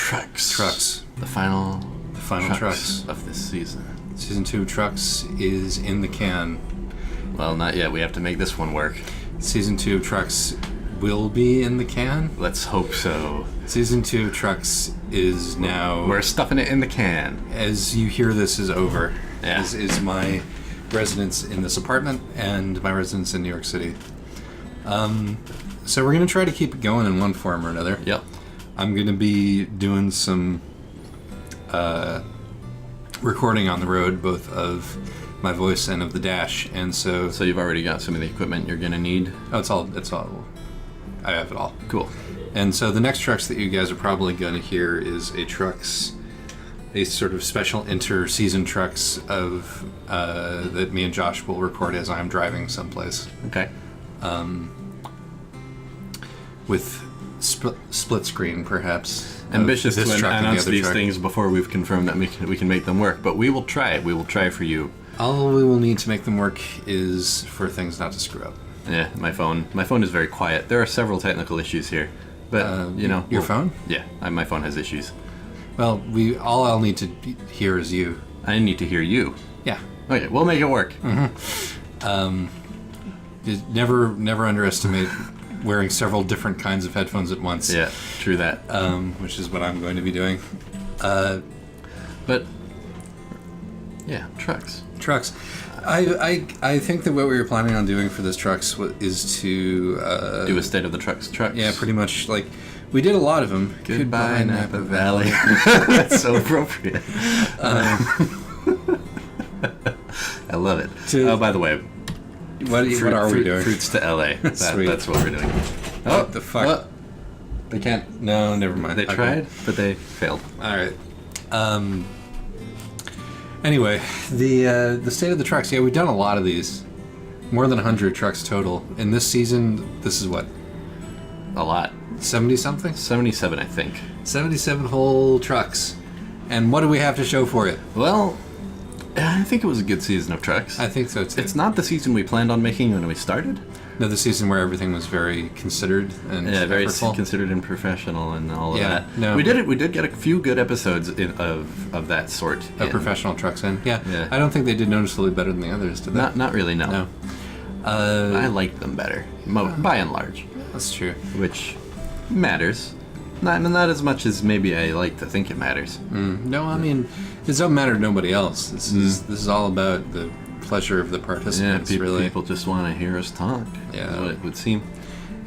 Trucks. The final trucks of this season. Season 2 Trucks is in the can. Well, not yet. We have to make this one work. Season 2 Trucks will be in the can. Let's hope so. Season 2 Trucks is now... We're stuffing it in the can. As you hear this is over. Yeah. As is my residence in this apartment and my residence in New York City. So we're going to try to keep it going in one form or another. Yep. I'm going to be doing some recording on the road, both of my voice and of the dash, and so you've already got some of the equipment you're going to need? Oh, it's all. I have it all. Cool. And so the next Trucks that you guys are probably going to hear is a sort of special inter-season Trucks of that me and Josh will record as I'm driving someplace. Okay. With split screen, perhaps. Ambitious to announce these things before we've confirmed that we can make them work, but we will try. We will try for you. All we will need to make them work is for things not to screw up. Yeah, my phone is very quiet. There are several technical issues here, but your phone? Yeah, my phone has issues. Well, all I'll need to hear is you. I need to hear you. Yeah. Okay, we'll make it work. Mm-hmm. Never underestimate wearing several different kinds of headphones at once. Yeah, true that. Which is what I'm going to be doing. But yeah, Trucks. I think that what we were planning on doing for this Trucks is to do a state of the Trucks. Yeah, pretty much. Like, we did a lot of them. Goodbye Napa Valley. That's so appropriate. I love it. Oh, by the way, what are we doing? Fruits to LA. That's what we're doing. Oh, what the fuck? What? They can't. No, never mind. They tried, but they failed. All right. Anyway, the state of the Trucks. Yeah, we've done a lot of these. More than 100 Trucks total. In this season, this is what? A lot. 70-something? 77, I think. 77 whole Trucks. And what do we have to show for it? Well, I think it was a good season of Trucks. I think so, too. It's not the season we planned on making when we started. No, the season where everything was very considered and very effortful. considered and professional and all of that. No, we did get a few good episodes of that sort. Of professional Trucks in. Yeah. I don't think they did noticeably better than the others, did they? Not really, no. No. I liked them better, by and large. That's true. Which matters. Not as much as maybe I like to think it matters. No, I mean, it doesn't matter to nobody else. This is all about the pleasure of the participants. Yeah, really. People just want to hear us talk. Yeah, is what it would seem.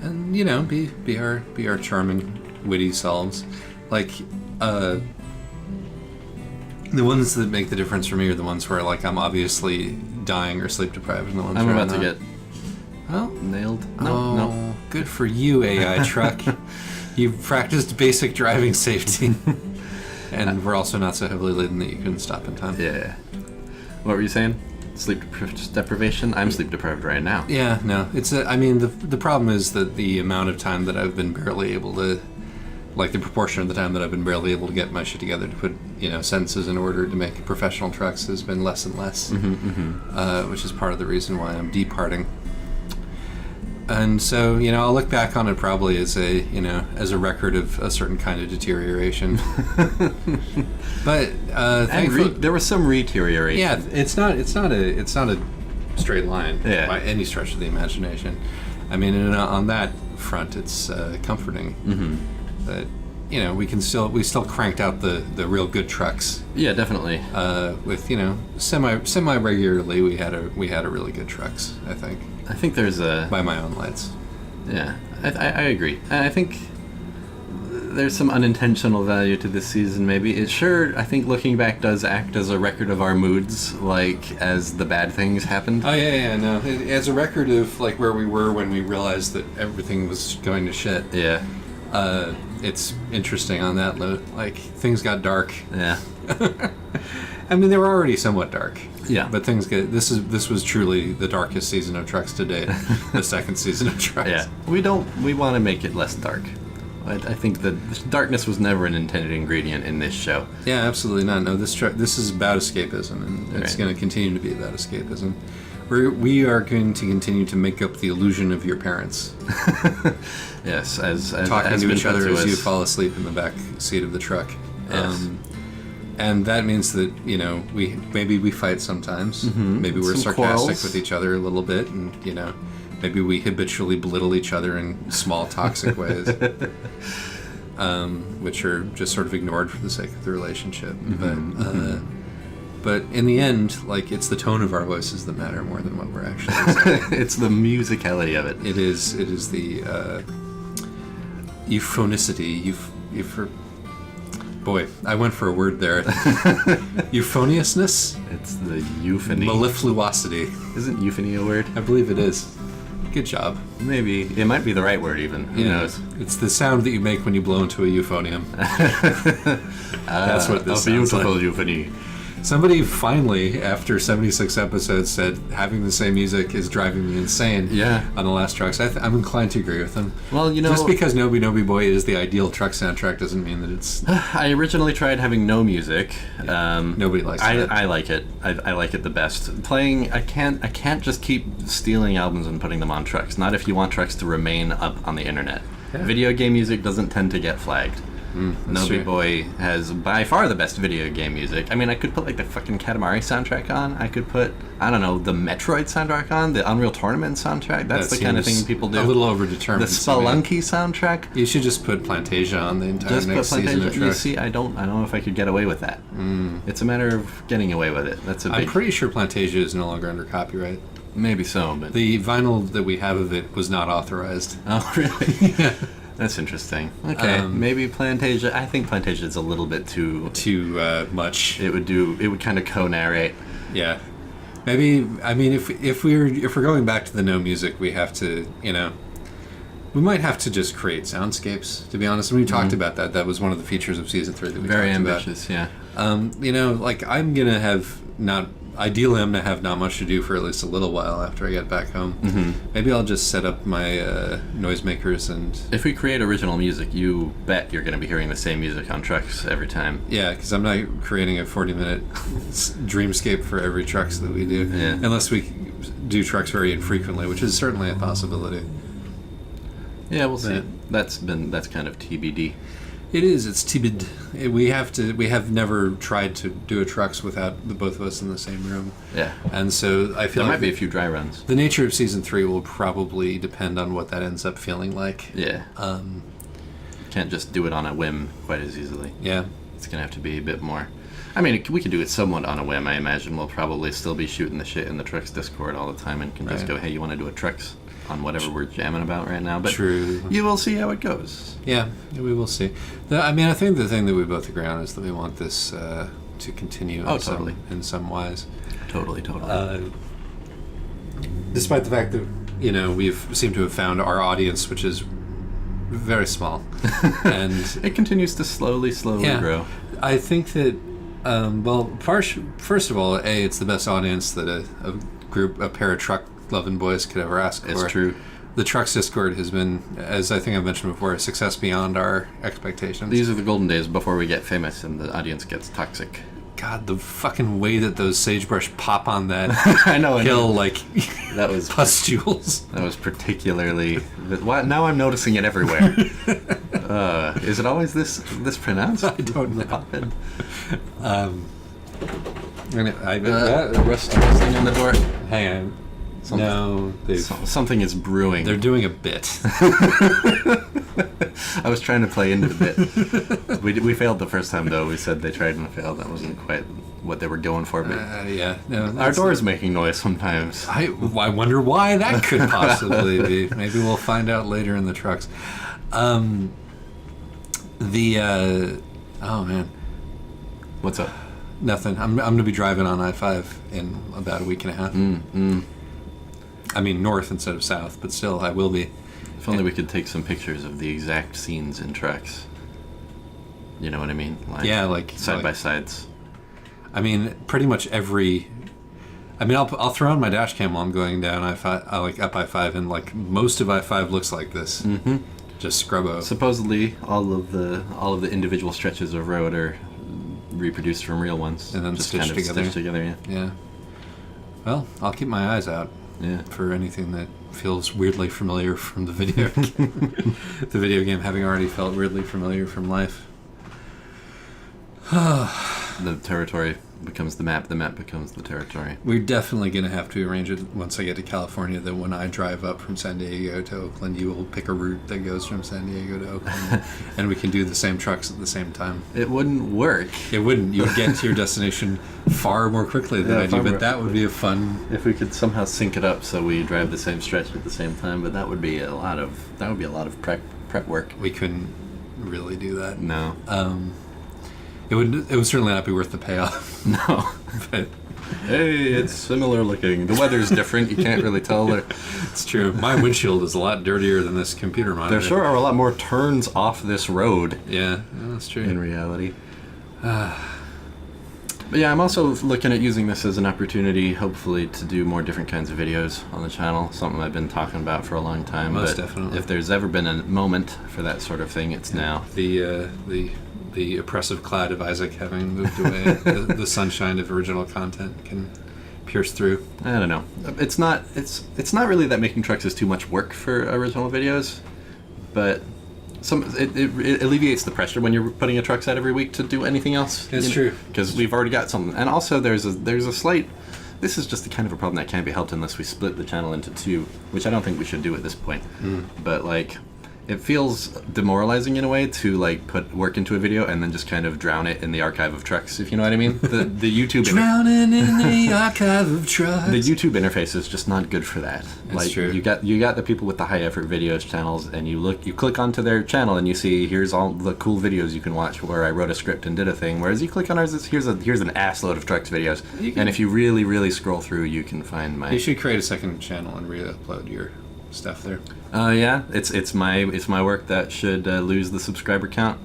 And be our charming, witty selves. Like, the ones that make the difference for me are the ones where, like, I'm obviously dying or sleep deprived, and the ones I'm where about to get nailed. No. Good for you, AI truck. You've practiced basic driving safety. And we're also not so heavily laden that you couldn't stop in time. Yeah. What were you saying? Sleep deprivation? I'm sleep deprived right now. Yeah, no. The problem is that the amount of time that I've been barely able to, like the proportion of the time that I've been barely able to get my shit together to put, sentences in order to make professional Trucks has been less and less. Which is part of the reason why I'm departing. And so, I'll look back on it probably as a record of a certain kind of deterioration. But thankfully, there was some deterioration. Yeah, it's not a straight line by any stretch of the imagination. I mean, on that front, it's comforting that we still cranked out the real good Trucks. Yeah, definitely. With semi regularly, we had a really good Trucks. I think there's by my own lights. Yeah, I agree. I think there's some unintentional value to this season. Maybe it sure. I think looking back does act as a record of our moods, like as the bad things happened. Oh yeah, no. As a record of like where we were when we realized that everything was going to shit. Yeah. It's interesting on that note. Like things got dark. Yeah. I mean, they were already somewhat dark. Yeah. But things get. This was truly the darkest season of Trucks to date. The second season of Trucks. Yeah. We want to make it less dark. I think that darkness was never an intended ingredient in this show. Yeah, absolutely not. No, this is about escapism, and it's going to continue to be about escapism. we are going to continue to make up the illusion of your parents. Yes, as Talking has to been each put other to as you us. fall asleep in the back seat of the truck. Yes. And that means that, you know, we fight sometimes. Mm-hmm. Maybe we're Some sarcastic quarrels. with each other a little bit, and, you know, maybe we habitually belittle each other in small toxic ways, which are just sort of ignored for the sake of the relationship. But in the end, like, it's the tone of our voices that matter more than what we're actually saying. It's the musicality of it. It is the euphonicity. Boy, I went for a word there. Euphoniousness? It's the euphony. Mellifluosity. Isn't euphony a word? I believe it is. Good job. Maybe. It might be the right word, even. Who knows? It's the sound that you make when you blow into a euphonium. That's what this A sounds beautiful like. euphony. Somebody finally, after 76 episodes, said having the same music is driving me insane. Yeah. On the last trucks, I'm inclined to agree with them. Well, you know, just because Nobi Nobi Boy is the ideal truck soundtrack doesn't mean that it's. I originally tried having no music. Nobody likes it. I like it. I like it the best. Playing, I can't just keep stealing albums and putting them on trucks. Not if you want trucks to remain up on the internet. Yeah. Video game music doesn't tend to get flagged. That's Nobi true. Boy has by far the best video game music. I mean, I could put like the fucking Katamari soundtrack on. I could put, I don't know, the Metroid soundtrack on, the Unreal Tournament soundtrack. That's That the kind of seems thing people do. A little The overdetermined. Spelunky soundtrack. You should just put Plantasia on the entire Just put next season of Plantasia. You Truck. see, I don't know if I could get away with that. It's a matter of getting away with it. That's a I'm big. pretty sure Plantasia is no longer under copyright. Maybe so, but. The vinyl that we have of it was not authorized. Oh, really? Yeah. That's interesting. Okay, maybe Plantasia. I think Plantasia is a little bit too. Too much. It would kind of co-narrate. Yeah. Maybe, I mean, if we're going back to the no music, we have to, you know, we might have to just create soundscapes, to be honest. And we talked about that. That was one of the features of season 3 that we Very talked ambitious, yeah. about. You know, like, ideally I'm going to have not much to do for at least a little while after I get back home. Maybe I'll just set up my noisemakers and... If we create original music, you bet you're going to be hearing the same music on trucks every time. Yeah, because I'm not creating a 40-minute dreamscape for every trucks that we do. Yeah. Unless we do trucks very infrequently, which is certainly a possibility. Yeah, we'll see. But- That's kind of TBD. It is. It's timid. We have never tried to do a trucks without the both of us in the same room. Yeah. And so I feel There like might be a few dry runs. the nature of season 3 will probably depend on what that ends up feeling like. Yeah. Can't just do it on a whim quite as easily. Yeah. It's going to have to be a bit more. I mean, we could do it somewhat on a whim. I imagine we'll probably still be shooting the shit in the trucks Discord all the time and can just Right. go, hey, you want to do a trucks on whatever we're jamming about right now? But True. you will see how it goes. Yeah, we will see. I mean, I think the thing that we both agree on is that we want this to continue totally. in some wise. Totally. Despite the fact that, you know, we've seemed to have found our audience, which is very small. And It continues to slowly yeah, grow. I think that, first of all, it's the best audience that a pair of truck-loving boys could ever ask for. It's true. The Trucks Discord has been, as I think I've mentioned before, a success beyond our expectations. These are the golden days before we get famous and the audience gets toxic. God, the fucking way that those sagebrush pop on that I know. hill like That was pustules. That was particularly. Now I'm noticing it everywhere. Is it always this pronounced? I don't know. Poppin'? Rustling in the door. Hang on. No, Something is brewing. they're doing a bit. I was trying to play into the bit. We failed the first time, though. We said they tried and failed. That wasn't quite what they were going for. But Yeah, no. our door's making noise sometimes. I wonder why that could possibly be. Maybe we'll find out later in the trucks. Oh man, What's up? nothing. I'm gonna be driving on I-5 in about a week and a half. I mean north instead of south, but still I will be. If only we could take some pictures of the exact scenes in trucks. You know what I mean? Like side by sides. I mean, pretty much every. I mean, I'll throw on my dash cam while I'm going down I-5, like up I-5, and like most of I-5 looks like this. Mm-hmm. Just scrubbo. Supposedly, all of the individual stretches of road are reproduced from real ones, And then just stitched kind of together. Stitched together, yeah. Yeah. Well, I'll keep my eyes out for anything that feels weirdly familiar from the video game. The video game having already felt weirdly familiar from life. The territory becomes the map becomes the territory. We're definitely going to have to arrange it once I get to California that when I drive up from San Diego to Oakland, you will pick a route that goes from San Diego to Oakland, and we can do the same trucks at the same time. It wouldn't work. It wouldn't. You would get to your destination far more quickly than I do, but that would be a fun... If we could somehow sync it up so we drive the same stretch at the same time, but that would be a lot of prep work. We couldn't really do that. No. It would certainly not be worth the payoff. No. But hey, it's similar looking. The weather's different. You can't really tell. It's true. My windshield is a lot dirtier than this computer monitor. There sure are a lot more turns off this road. Yeah, that's true. In reality. But yeah, I'm also looking at using this as an opportunity, hopefully, to do more different kinds of videos on the channel. Something I've been talking about for a long time. Most but definitely. If there's ever been a moment for that sort of thing, it's now. The oppressive cloud of Isaac having moved away, the sunshine of original content can pierce through. I don't know. It's not really that making trucks is too much work for original videos, but it alleviates the pressure when you're putting a trucks out every week to do anything else. It's true. Because we've already got something. And also there's a slight... This is just the kind of a problem that can't be helped unless we split the channel into two, which I don't think we should do at this point. But like... It feels demoralizing in a way to like put work into a video and then just kind of drown it in the archive of trucks, if you know what I mean. The YouTube drowning in the archive of trucks. The YouTube interface is just not good for that. That's like true. You got the people with the high effort videos channels, and you click onto their channel and you see here's all the cool videos you can watch where I wrote a script and did a thing. Whereas you click on ours, here's an ass load of trucks videos, and if you really scroll through, you can find my. You should create a second channel and re-upload your stuff there. Yeah, it's my work that should lose the subscriber count.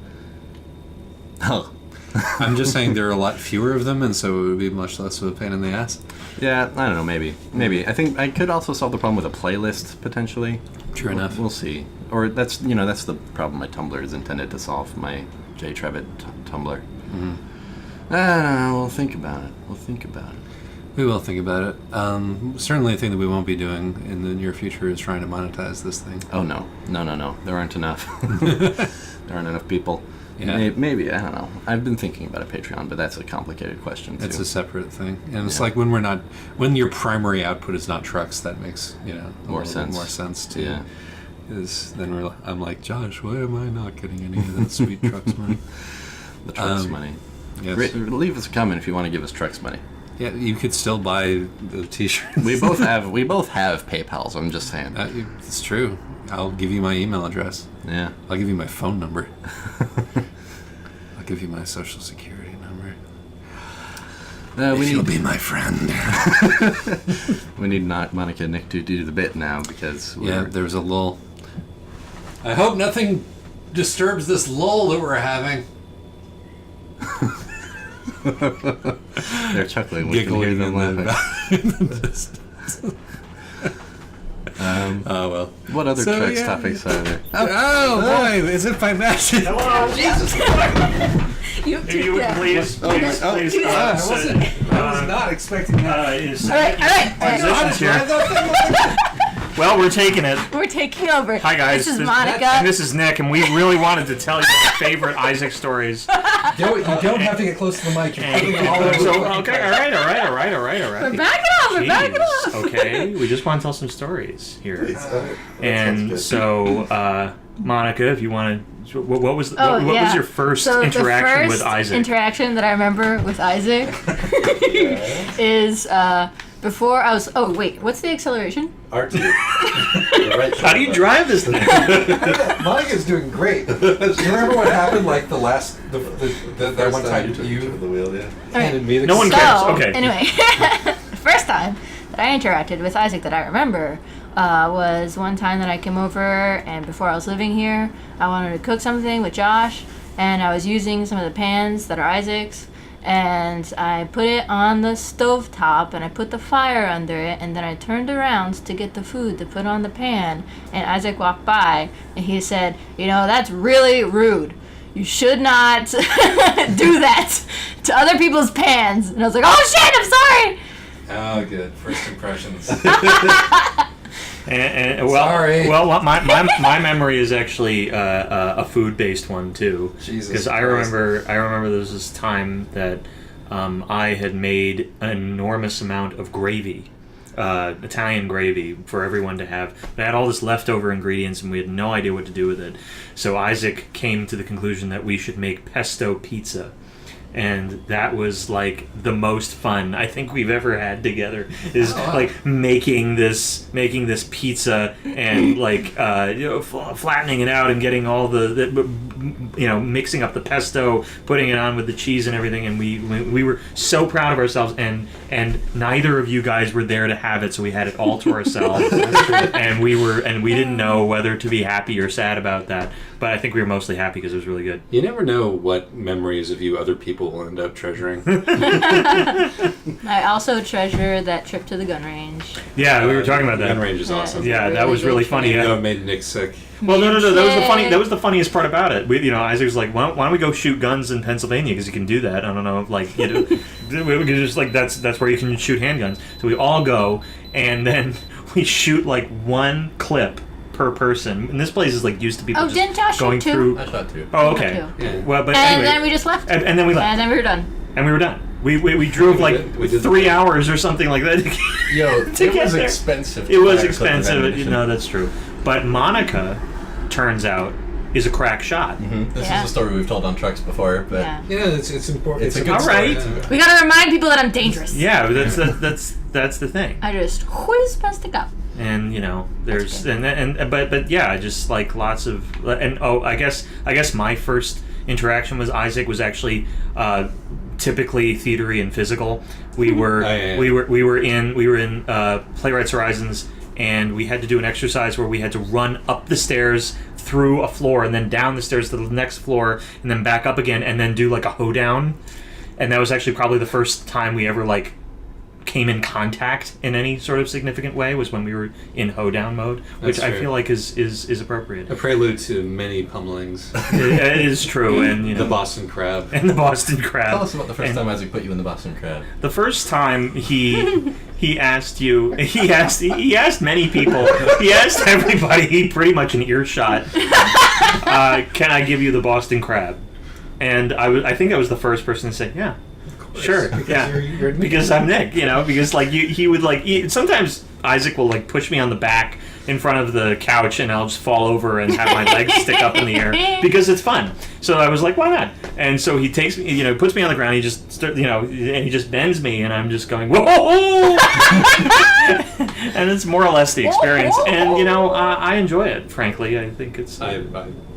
Oh. I'm just saying there are a lot fewer of them, and so it would be much less of a pain in the ass. Yeah, I don't know, maybe. I think I could also solve the problem with a playlist potentially. True enough. We'll see. Or that's the problem my Tumblr is intended to solve. My J Trevitt Tumblr. Mm-hmm. I don't know. We'll think about it. We will think about it. Certainly a thing that we won't be doing in the near future is trying to monetize this thing. Oh, no. There aren't enough. There aren't enough people. Yeah. Maybe, I don't know. I've been thinking about a Patreon, but that's a complicated question, too. It's a separate thing. And it's like when your primary output is not trucks, that makes, more sense too. Yeah. I'm like, Josh, why am I not getting any of that sweet trucks money? The trucks money. Yes. Leave us a comment if you want to give us trucks money. Yeah, you could still buy the T-shirts. We both have PayPals. I'm just saying. It's true. I'll give you my email address. Yeah. I'll give you my phone number. I'll give you my social security number. You'll be my friend. We need Monica and Nick to do the bit now because there's a lull. I hope nothing disturbs this lull that we're having. They're chuckling. We can hear them laughing. Oh well. What other trucks topics are there? Oh boy! Is it by magic? Hello. Jesus Christ! If you would please. I was not expecting that. All right. Here. Well, we're taking it. We're taking over. Hi, guys. This is Monica. And this is Nick, and we really wanted to tell you our favorite Isaac stories. You don't have to get close to the mic. You're putting all over Okay, all right. We're backing off. Okay, we just want to tell some stories here. And so, Monica, if you want to, what was your first interaction with Isaac? Interaction that I remember with Isaac is before I was. Oh wait, what's the acceleration? R2. How do you drive this thing? Monica's doing great. Do you remember what happened? Like the one time you the wheel, yeah. handed me the. No one cares. Okay. Anyway, the first time that I interacted with Isaac that I remember was one time that I came over, and before I was living here, I wanted to cook something with Josh, and I was using some of the pans that are Isaac's, and I put it on the stove top, and I put the fire under it, and then I turned around to get the food to put on the pan, and Isaac walked by, and he said, that's really rude. You should not do that to other people's pans. And I was like, oh shit, I'm sorry! Oh, good. First impressions. And Sorry. Well, my memory is actually a food-based one too. Jesus Because I remember there was this time that I had made an enormous amount of gravy, Italian gravy for everyone to have. But I had all this leftover ingredients, and we had no idea what to do with it. So Isaac came to the conclusion that we should make pesto pizza. And that was like the most fun I think we've ever had together. Is like making this pizza and like flattening it out and getting all the mixing up the pesto, putting it on with the cheese and everything. And we were so proud of ourselves. And neither of you guys were there to have it, so we had it all to ourselves. and we didn't know whether to be happy or sad about that. But I think we were mostly happy because it was really good. You never know what memories of you other people will end up treasuring. I also treasure that trip to the gun range. Yeah, we were talking about that. Gun range is awesome. Yeah, that was really funny. Even though it made Nick sick. Well, no. That was the funniest part about it. Isaac was like, "Why don't we go shoot guns in Pennsylvania? Because you can do that." I don't know, we could just like that's where you can shoot handguns. So we all go, and then we shoot like one clip per person. And this place is like used to people didn't Josh going shoot through. I shot 2. Oh, okay. Yeah. Well, but And anyway, then we just left. and then we left, And then we were done. and we were done. We drove like We did 3 hours or something like that. Yo, it get was there. expensive. It was to expensive. ammunition. That's true. But Monica, turns out, is a crack shot. This Yeah. is a story we've told on trucks before, but Yeah. Yeah, it's important. It's a good All story. right. Yeah. We gotta remind people that I'm dangerous. Yeah, that's the thing. I just whiz past the cup. And there's good. but yeah, just like lots of I guess my first interaction with Isaac was actually typically theatery and physical. We were we were in Playwrights Horizons, and we had to do an exercise where we had to run up the stairs through a floor and then down the stairs to the next floor and then back up again and then do like a hoedown. And that was actually probably the first time we ever like came in contact in any sort of significant way, was when we were in hoedown mode, which That's I true. feel like is appropriate. A prelude to many pummelings. It is true, and The Boston Crab. and the Boston Crab. Tell us about the first And time Isaac put you in the Boston Crab. The first time he asked you, he asked many people, he asked everybody, pretty much an earshot, can I give you the Boston Crab? And I think I was the first person to say, yeah. Sure. Because Yeah. you're Nick. Because I'm Nick, because like he would like sometimes Isaac will like push me on the back in front of the couch and I'll just fall over and have my legs stick up in the air because it's fun. So I was like, why not? And so he takes me, puts me on the ground. He just and he just bends me, and I'm just going whoa, and it's more or less the experience. And I enjoy it. Frankly, I think it's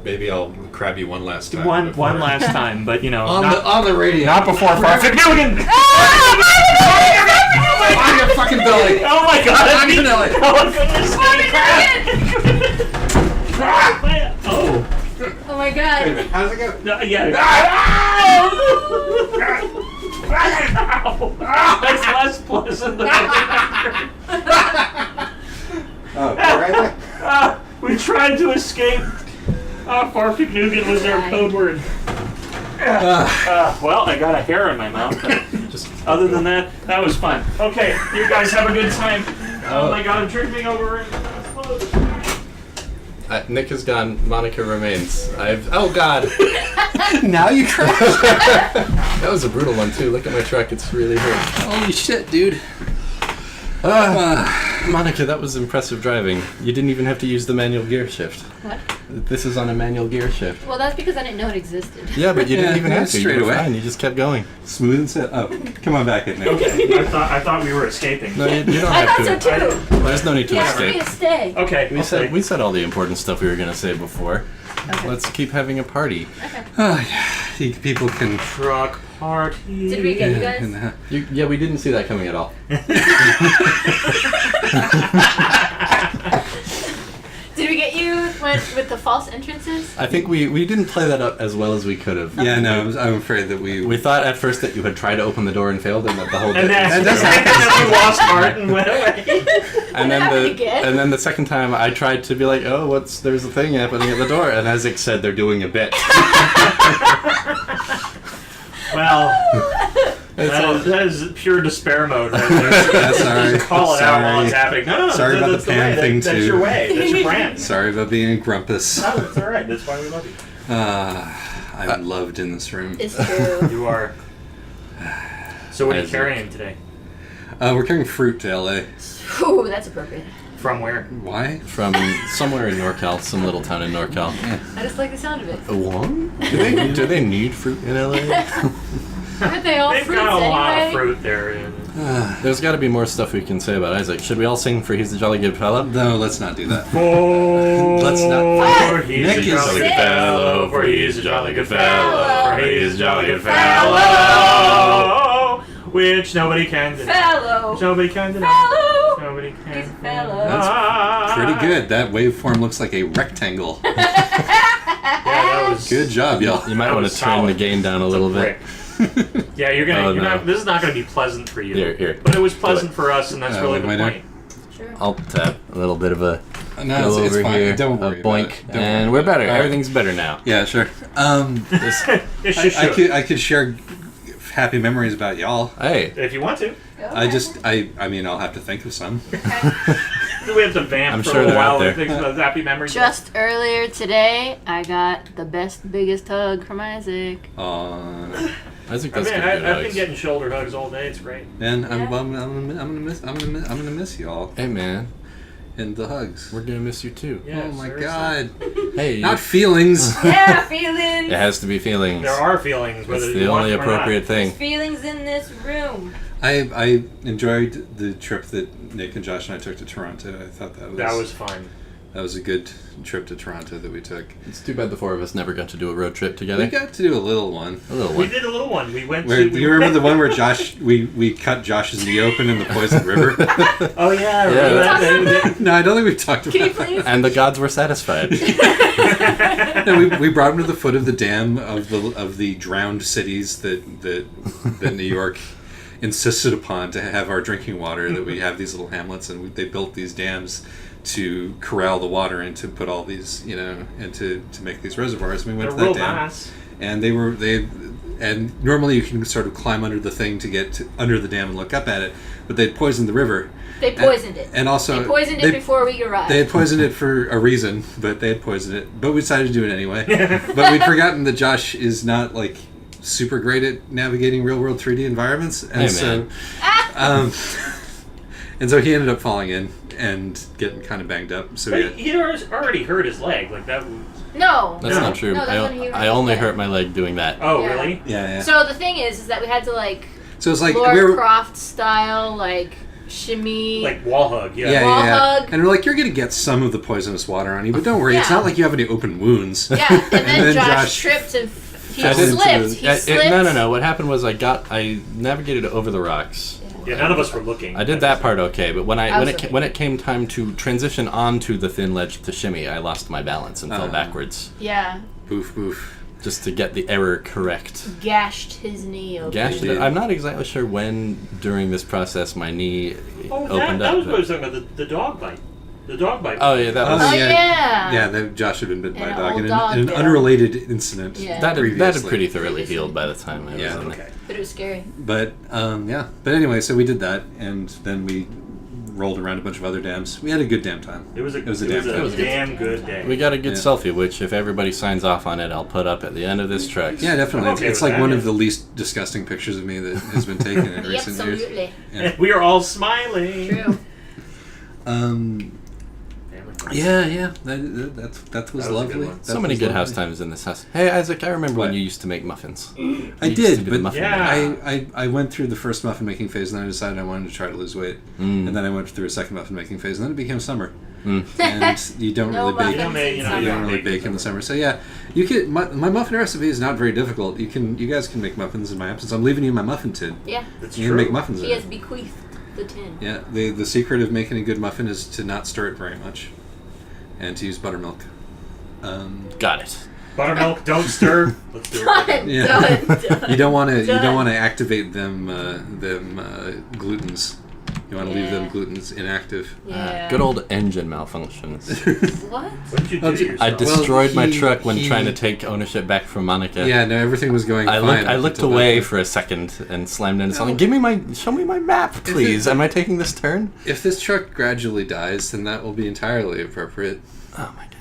Maybe I'll crab you one last time. one before- last time, but on the radio. not before Farfig Milligan. On your fucking belly. Oh my god! On your belly. Oh my goodness! Oh. Oh my god. How's it go? Yeah. That's less pleasant than Oh, right there. we tried to escape. Farfig Nougat was our code word. Well, I got a hair in my mouth. But other than that, that was fun. Okay, you guys have a good time. Oh my god, I'm tripping over it. Nick is gone. Monica remains. Oh God. Now you cry. That was a brutal one too. Look at my truck. It's really hurt. Holy shit, dude. Monica, that was impressive driving. You didn't even have to use the manual gear shift. What? This is on a manual gear shift. Well, that's because I didn't know it existed. Yeah, but you didn't even have to. straight You were away. fine. You just kept going. Smooth and set up. Come on back in there. Okay, I thought we were escaping. No, you don't I have thought to. so too. There's no need to He asked me escape. to stay. Okay, We said all the important stuff we were gonna say before. Okay. Let's keep having a party. Oh, yeah. Think people can. truck party. Did we get you guys? Yeah, we didn't see that coming at all. Did we get you with the false entrances? I think we didn't play that up as well as we could have. Yeah, no, I'm afraid that We thought at first that you had tried to open the door and failed, and that the whole And then, does and then we lost heart and went away. and then happened again? and then the second time I tried to be like, oh, there's a thing happening at the door, and Isaac said they're doing a bit. Well, That is pure despair mode right there. Yeah, sorry. Just call it out while it's happening. No, Sorry about that's the pan way. thing, That's too. your way. That's your brand. Sorry about being grumpus. No, it's all right. That's why we love you. I'm loved in this room. It's true. You are. So what are you Isaac. carrying today? We're carrying fruit to LA. Ooh, that's appropriate. From where? Why? From somewhere in NorCal, some little town in NorCal. I just like the sound of it. What? Do they need fruit in LA? Aren't they all They've fruits got a lot of anyway? fruit there. There's got to be more stuff we can say about Isaac. Should we all sing for He's the Jolly Good Fella? No, let's not do that. Oh, Let's not. for he's Nick a is jolly a good good fellow, for he's a jolly good fellow, for he's a jolly good Fellow. fellow, which nobody can deny. Fellow. Which nobody can deny. Fellow. Nobody can He's a deny. fellow. That's pretty good. That waveform looks like a rectangle. Yeah, that was Good job, y'all. You might That want was to turn solid. the gain down a little bit. Brick. Yeah, you're Oh, you're no. not. This is not gonna be pleasant for you. Here. But it was pleasant for us, and that's Oh, really am I the doing? point. Sure. I'll tap a little bit of a No, go it's over fine. here, Don't a worry about boink, it. Don't and worry we're better. about it. Everything's better now. Yeah, sure. It's just I could share happy memories about y'all. Hey, if you want to. I mean, I'll have to think of some. We have to vamp I'm for sure a they're while out there. and think about happy memories. Just earlier today, I got the best, biggest hug from Isaac. Isaac I does mean, get good I've been hugs. getting shoulder hugs all day. It's great. And Yeah. I'm gonna miss y'all Hey man, and the hugs. we're gonna miss you too. Yeah, Oh my seriously. God! Hey, Not feelings. Yeah, feelings. it has to be feelings. There are feelings, It's whether the you want only them or not. appropriate thing. Feelings in this room. I enjoyed the trip that Nick and Josh and I took to Toronto. I thought That was fun. a good trip to Toronto that we took. It's too bad the four of us never got to do a road trip together. We got to do a little one. A little We one. did a little one. We went Where, to. do you remember the one where we cut Josh's knee open in the poison river? Oh yeah, I Yeah, remember that. No, I don't think we've talked about Can you that. please? And the gods were satisfied. No, we brought him to the foot of the dam of the drowned cities that New York insisted upon to have our drinking water. That we have these little hamlets, and they built these dams to corral the water and to put all these, and to make these reservoirs. And we went They're to real that dam, nice. and and normally you can sort of climb under the thing to get under the dam and look up at it, but they'd poisoned the river. They poisoned it. And also They poisoned it before we arrived. They had poisoned it for a reason, but they had poisoned it. But we decided to do it anyway. But we'd forgotten that Josh is not like super great at navigating real world 3D environments, and Hey, so, man. and so he ended up falling in and getting kind of banged up. So But he already hurt his leg. Like that. No. That's No. not true. No, that's when he I only hurt his leg. hurt my leg doing that. Oh Yeah. really? yeah. So the thing is that we had to So it's like we Laura were. Croft style, shimmy. Like wall hug. Yeah. Yeah, Wall yeah. hug. And we're like, you're gonna get some of the poisonous water on you, but don't worry, it's Yeah. not like you have any open wounds. Yeah, and then, then Josh, Josh tripped and he fell into slipped. the- He slipped. No. What happened was I navigated over the rocks. Yeah. None of us were looking. I did that part okay, but when I was when it came time to transition onto the thin ledge to shimmy, I lost my balance and fell backwards. Yeah, Boof, boof. Just to get the error correct. gashed his knee open. Gashed did. it. I'm not exactly sure when during this process my knee Oh, opened that up. was what I was talking about. The dog bite. The dog bite. Oh yeah, that was Oh, yeah. Yeah, Josh had been bitten by An a dog old in dog an bit him. unrelated incident. Yeah. that had previously. pretty thoroughly healed by the time I was Yeah. in there. Okay. But it was scary. But but anyway, so we did that, and then we rolled around a bunch of other dams. We had a good damn time. It was a It was a damn time. damn good day. We got a good Yeah. selfie, which if everybody signs off on it, I'll put up at the end of this trek. Yeah, definitely. I'm okay It's with like that, one yeah. of the least disgusting pictures of me that has been taken in recent years. Absolutely. Yeah. We are all smiling. True. Yeah. That was a good lovely. one. That So many was good lovely. house times in this house. Hey Isaac, I remember when What? you used to make muffins. I You used to did, do the but muffin Yeah. making. I went through the first muffin making phase, and then I decided I wanted to try to lose weight, and then I went through a second muffin making phase, and then it became summer, and you don't No really bake. muffins in You know, summer. You don't really bake in the summer, so yeah, you can. My muffin recipe is not very difficult. You guys can make muffins in my absence. I'm leaving you my muffin tin. Yeah. That's You true. can make muffins. He in has it. bequeathed the tin. Yeah, the secret of making a good muffin is to not stir it very much, and to use buttermilk. Got it. Buttermilk, don't stir. Let's do it. Done. Yeah. Done. You don't want to Done. activate them glutens. You want to leave them glutens inactive. Yeah. Good old engine malfunctions. What? What did you do to yourself? I destroyed my he- truck when he- trying to take ownership back from Monica. Yeah, no, everything was going I fine. looked until away that. for a second and slammed into No. something. Show me my map, please. Am I taking this turn? If this truck gradually dies, then that will be entirely appropriate. Oh my god.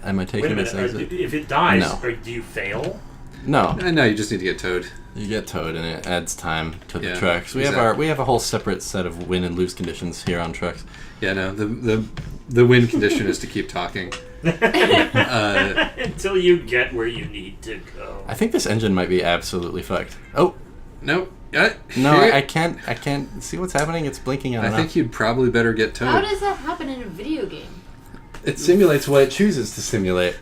Am I Wait a taking minute. this exit? If it dies, No. do you fail? No. I know, you just need to get towed. You get towed and it adds time to the Yeah, trucks. exactly. We have a whole separate set of win and lose conditions here on trucks. Yeah, no, the win condition is to keep talking. Until you get where you need to go. I think this engine might be absolutely fucked. Oh, Nope. no, I can't see what's happening. It's blinking on I and think off. you'd probably better get towed. How does that happen in a video game? It simulates what it chooses to simulate.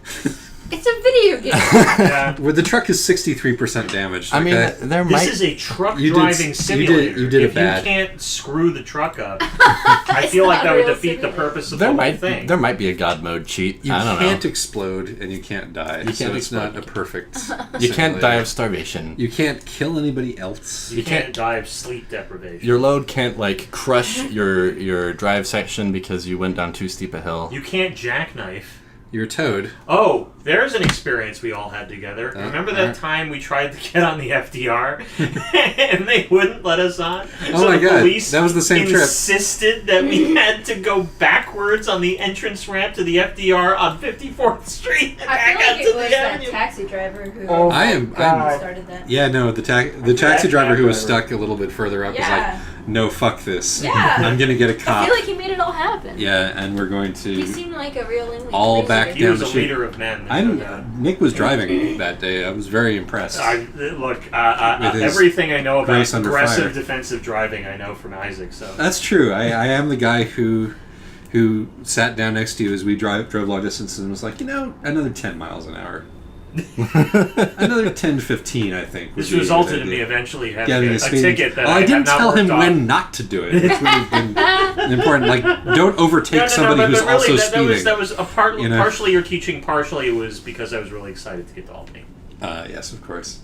It's a video game. Yeah. Well, the truck is 63% damaged. I mean, okay? there This might is a truck You did- driving you did- simulator. you did it if bad. you can't screw the truck up, I feel like not that a would real defeat the simulator. purpose of the whole thing. there might be a god mode cheat. you I don't can't know. explode and you can't die. You so can't it's not explode. a perfect. You can't simulator. die of starvation. You can't kill anybody else. You can't- can't die of sleep deprivation. Your load can't like crush your drive section because you went down too steep a hill. You can't jackknife. You're towed. Oh, there's an experience we all had together. Remember that uh. time we tried to get on the FDR and they wouldn't let us on? Oh my the God, police that was the same trip. insisted that we had to go backwards on the entrance ramp to the FDR on 54th Street and I back feel like out it to was the that avenue. taxi driver who Oh I'm started that. Yeah, no, the taxi that driver who was driver. stuck a little bit further up Yeah. was like, no, fuck this. Yeah. I'm gonna get a I cop. feel like he made it all happen. Yeah, and we're going He to. seemed like a real English All racer. back He down was the a chute. leader of men. there's no doubt. Nick was driving that day. I was very impressed. Look, With his everything I know about grace under aggressive fire. defensive driving, I know from Isaac. So That's true. I am the guy who sat down next to you as we drove long distances and was like, another 10 miles an hour. Another 10 to 15, I think. would this be a good resulted in me idea. eventually having Getting a a speeding- ticket that Oh, I I didn't have not tell him worked off. when not to do it, which would have been important. Like, don't overtake somebody but who's really, also that speeding. was a part. You know? Partially you're teaching, partially it was because I was really excited to get to Albany. Yes, of course.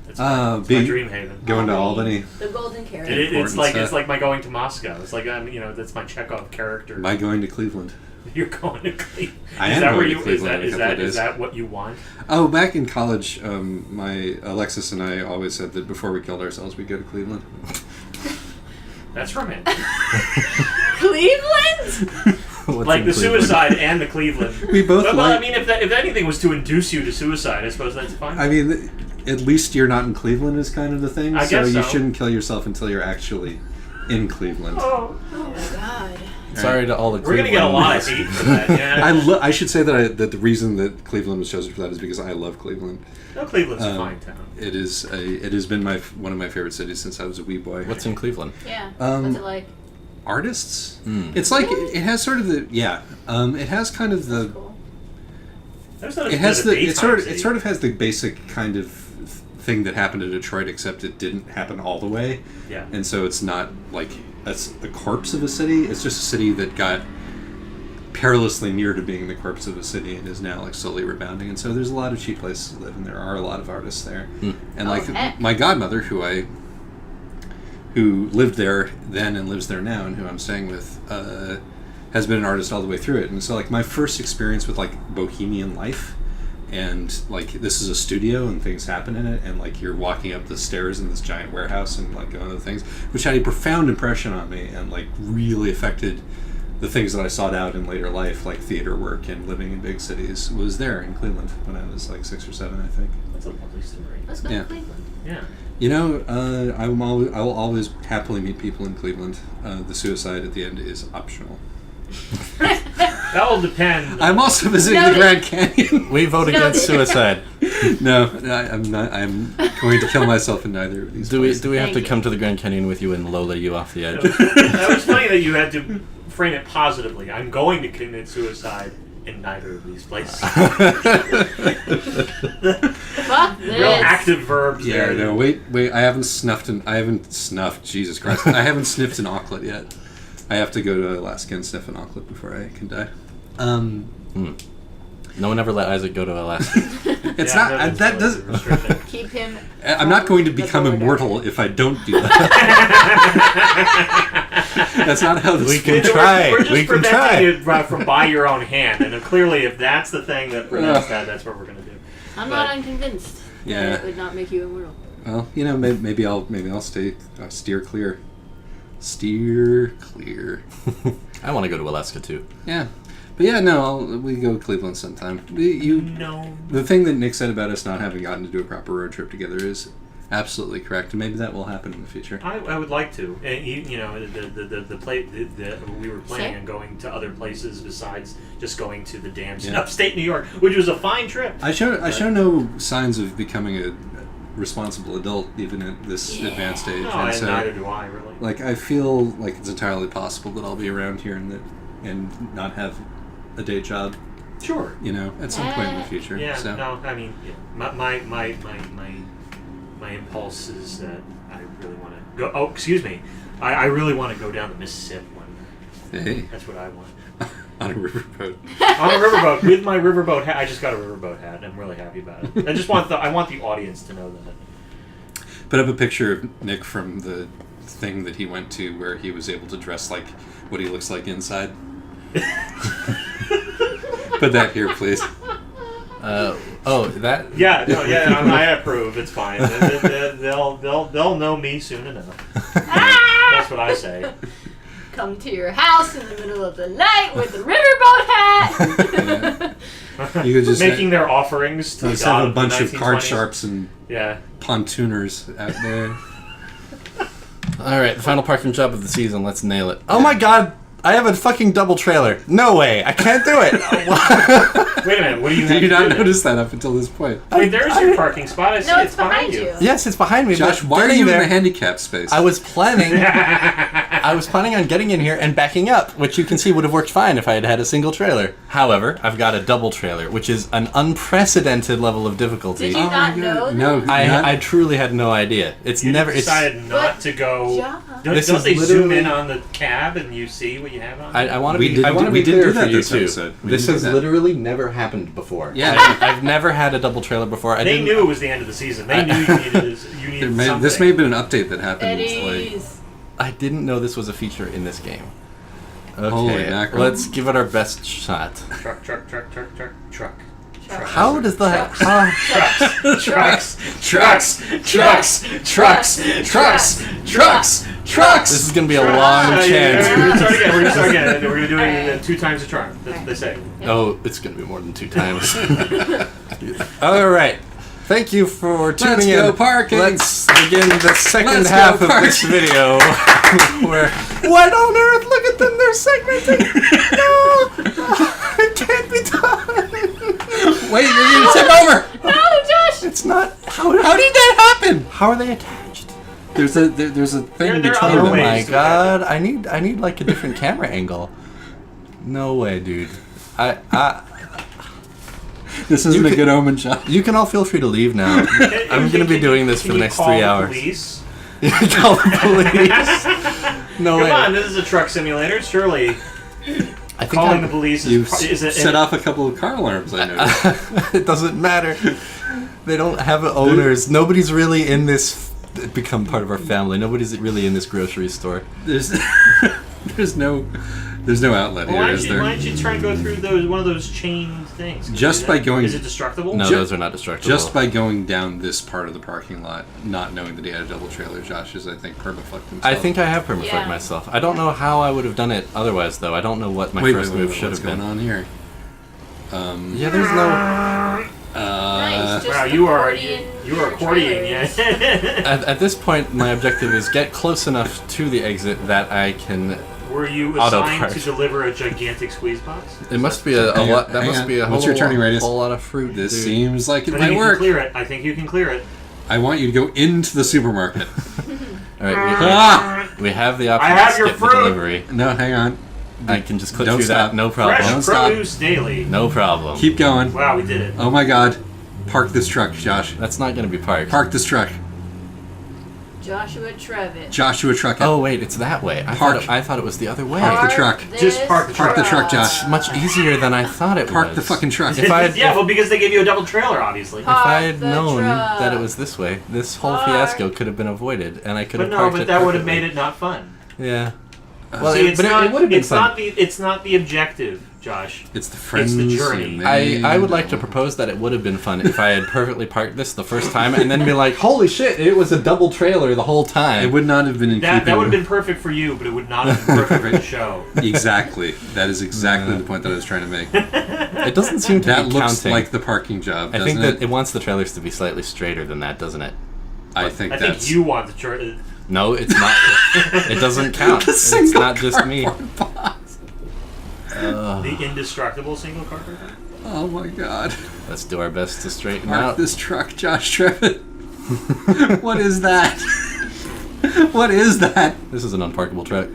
It's Uh, my, it's my being- dream haven. Going to Albany. The golden carrot. It's important like stuff. it's like my going to Moscow. It's like that's my Chekhov character. Am I going to Cleveland? You're going to Cleveland. I Is am that going where to you? Is Cleveland that in a is couple that of is days. that what you want? Oh, back in college, my Alexis and I always said that before we killed ourselves, we'd go to Cleveland. That's romantic. Cleveland? What's Like in the Cleveland? suicide and the Cleveland. We both Well, like. I mean, if anything was to induce you to suicide, I suppose that's fine. I mean, at least you're not in Cleveland is kind of the thing. I so guess you so. shouldn't kill yourself until you're actually in Cleveland. oh, Oh my god. Sorry to all the we're Cleveland. gonna get a lot of hate for that. Yeah. I should say that the reason that Cleveland was chosen for that is because I love Cleveland. No, Cleveland's a fine town. It has been one of my favorite cities since I was a wee boy. What's in Cleveland? Yeah. Um, What's it like? Artists? Mm. It's like it has sort of the it has kind of the Cool. There's not it has a it sort daytime of has the basic kind of thing that happened in Detroit, except it didn't happen all the way. city. Yeah. And so it's not like that's the corpse of a city. It's just a city that got perilously near to being the corpse of a city and is now like slowly rebounding. And so there's a lot of cheap places to live, and there are a lot of artists there. And like heck. my godmother, who lived there then and lives there now, and who I'm staying with, has been an artist all the way through it. And so like my first experience with like bohemian life. And like this is a studio and things happen in it, and like you're walking up the stairs in this giant warehouse and like one of the things which had a profound impression on me and like really affected the things that I sought out in later life, like theater work and living in big cities, was there in Cleveland when I was like 6 or 7, I think. That's a lovely story. Let's go Yeah. to Cleveland. Yeah. You know, I will always happily meet people in Cleveland. The suicide at the end is optional. That will depend. I'm also visiting the Noted. Grand Canyon. We vote No, against the- suicide. No, I'm not. I'm going to kill myself in neither of these. Do we places. have Thank to you. come to the Grand Canyon with you and Lola you off the edge? That was funny that you had to frame it positively. I'm going to commit suicide in neither of these places. Fuck this. Real active verbs Yeah, there. no, wait. I haven't snuffed, Jesus Christ. I haven't sniffed an auklet yet. I have to go to Alaska and sniff an auklet before I can die. No one ever let Isaac go to Alaska. It's Yeah, not, that's that really doesn't, restricting. Keep him. I'm not going to from the become border. immortal if I don't do that. That's not how this We can works. try. We're just We can preventing try. it from by your own hand, and clearly, if that's the thing that prevents that, that's what we're gonna do. I'm But- not unconvinced. Yeah. That it would not make you immortal. Well, maybe I'll steer clear. Steer clear. I want to go to Alaska too. Yeah, but yeah, no, we go to Cleveland sometime. No. The thing that Nick said about us not having gotten to do a proper road trip together is absolutely correct, and maybe that will happen in the future. I would like to. And you know, we were planning on going to other places besides just going to the dams in Yeah. upstate New York, which was a fine trip. I show no signs of becoming a responsible adult even at this advanced age, No, and and so neither do I really. like I feel like it's entirely possible that I'll be around here and not have a day job, Sure. at some point in the future. Yeah. So. No. I mean, yeah. My impulse is that I really want to go. Oh, excuse me. I really want to go down the Mississippi one night. Hey, That's what I want. on a riverboat. On a riverboat with my riverboat hat. I just got a riverboat hat, and I'm really happy about it. I want the audience to know that. Put up a picture of Nick from the thing that he went to where he was able to dress like what he looks like inside. Put that here, please. That. Yeah, no, yeah, I approve. It's fine. They'll know me soon enough. That's what I say. Come to your house in the middle of the night with the riverboat hat. You could just Making their offerings to the just god have a of bunch the of card 1920s. sharps and Yeah. pontooners out there. All right, the final parking job of the season. Let's nail it. Oh my God! I have a fucking double trailer. No way! I can't do it. Wait a minute. What do you have Did you to not do? notice that up until this point? Wait, there's your parking spot. I see No, it's behind you. you. Yes, it's behind me. Josh, but why are getting you in there, the handicap space? I was planning. I was planning on getting in here and backing up, which you can see would have worked fine if I had had a single trailer. However, I've got a double trailer, which is an unprecedented level of difficulty. Did you not know that? No, I truly had no idea. It's You never. decided not But to go. Josh- Don't This don't is they zoom literally- in on the cab and you see what you have on? I want to We be. didn't I want do- to we be didn't clear do for that you this too. episode. We This didn't do has that. literally never happened before. Yeah. I've never had a double trailer before. They knew it was the end of the season. They knew you needed something. This may have been an update that happened. Like, Eddie's. I didn't know this was a feature in this game. Okay, Holy mackerel. let's give it our best shot. Truck. How does the Trucks. This is gonna be a long chance. We're gonna start again. We're gonna do it 2 times a truck. They say. Oh, it's gonna be more than 2 times. All right. Thank you for tuning Let's in. go parking. Let's begin the second Let's go half of this parking. video. Where what on earth? Look at them. They're segmenting. No, it can't be done. wait, you're going to tip over! No, Josh! It's not. How did that happen? How are they attached? There's a thing There are between other Oh them. ways. my to god! I need like a different camera angle. No way, dude. I This isn't You a could- good omen shot. You can all feel free to leave now. I'm gonna be doing this for the next 3 hours. Police? You can call the police. No Come way. on, this is a truck simulator. Surely I think calling the police You've is set off a couple of car alarms, I noticed. it doesn't matter. They don't have owners. Nobody's really in this. Become part of our family. Nobody's really in this grocery store. There's no outlet Well, here, why is don't there? you try and go through one of those chain things? Can you Just do by that? going- Is it destructible? No, Ju- those are not destructible. Just by going down this part of the parking lot, not knowing that he had a double trailer, Josh is, I think, perma-fucked himself. I think I have permafucked Yeah. myself. I don't know how I would have done it otherwise, though. I don't know what my first move should what's have been. going on here? Yeah, there's no. Nice, just Wow, you are accordion accordioning, trailers. yeah. At this point, my objective is get close enough to the exit that I can. Were you Auto assigned park. to deliver a gigantic squeeze box? It must be a Hang lot. on, That hang must on. be a What's whole, your turning radius? whole lot of fruit. This dude. seems like it I might think you work. can clear it. I think you can clear it. I want you to go into the supermarket. All right, Ah! we have the option I have to your skip the fruit. delivery. No, hang on. I can just click Don't through stop. that. No problem. Fresh Don't stop. produce daily. No problem. Keep going. Wow, we did it. Oh my god. Park this truck, Josh. That's not going to be parked. Park this truck. Joshua Trevitt. Joshua truck it. Oh wait, it's that way. Park. I thought it was the other way. Park the truck. Just park the Park the truck, Josh. It's much easier than I thought it was. Park the fucking truck. If I had, yeah, well, because they gave you a double trailer, obviously. if I had the known truck. that it was this way, this whole Park. fiasco could have been avoided, and I could But have no, parked but it that would have perfectly. made it not fun. Yeah. Well, See, it's but not. it would have been It's fun. not the. It's not the objective, Josh. It's the friends. journey. and I would like to propose that it would have been fun if I had perfectly parked this the first time and then be like, holy shit, it was a double trailer the whole time. It would not have been in That keeping. would have been perfect for you, but it would not have been perfect for the show. Exactly. That is exactly the point that I was trying to make. It doesn't seem to That be looks counting. like the parking job, I doesn't think that it? it wants the trailers to be slightly straighter than that, doesn't it? I think I that's... think you want the chart. No, it's not. It doesn't count. It's not just me. The indestructible single car. Oh my god. Let's do our best to straighten Mark out. this truck, Josh Trevitt. What is that? What is that? This is an unparkable truck.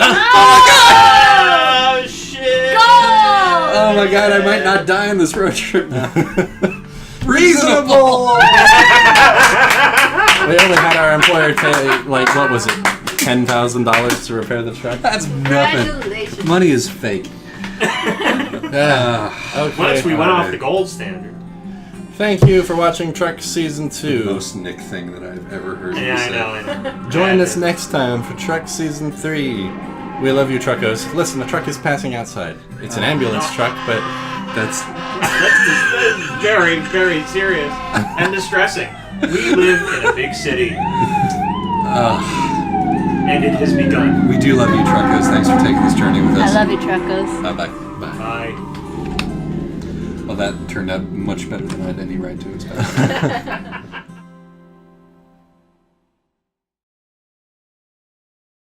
Oh shit! Oh my god, I might not die on this road trip now. Reasonable! We only had our employer pay, like, what was it, $10,000 to repair the truck? That's nothing. Congratulations. Money is fake. Okay. Once we went off the gold standard. Thank you for watching Truck Season 2. Most Nick thing that I've ever heard you Yeah, I say. know. I know. Join us next time for Truck Season 3. We love you, truckos. Listen, the truck is passing outside. It's an ambulance truck, but That's... That's very, very serious and distressing. We live in a big city, and it has begun. We do love you, truckers. Thanks for taking this journey with us. I love you, truckers. Bye-bye. Bye. Bye. Well, that turned out much better than I had any right to expect.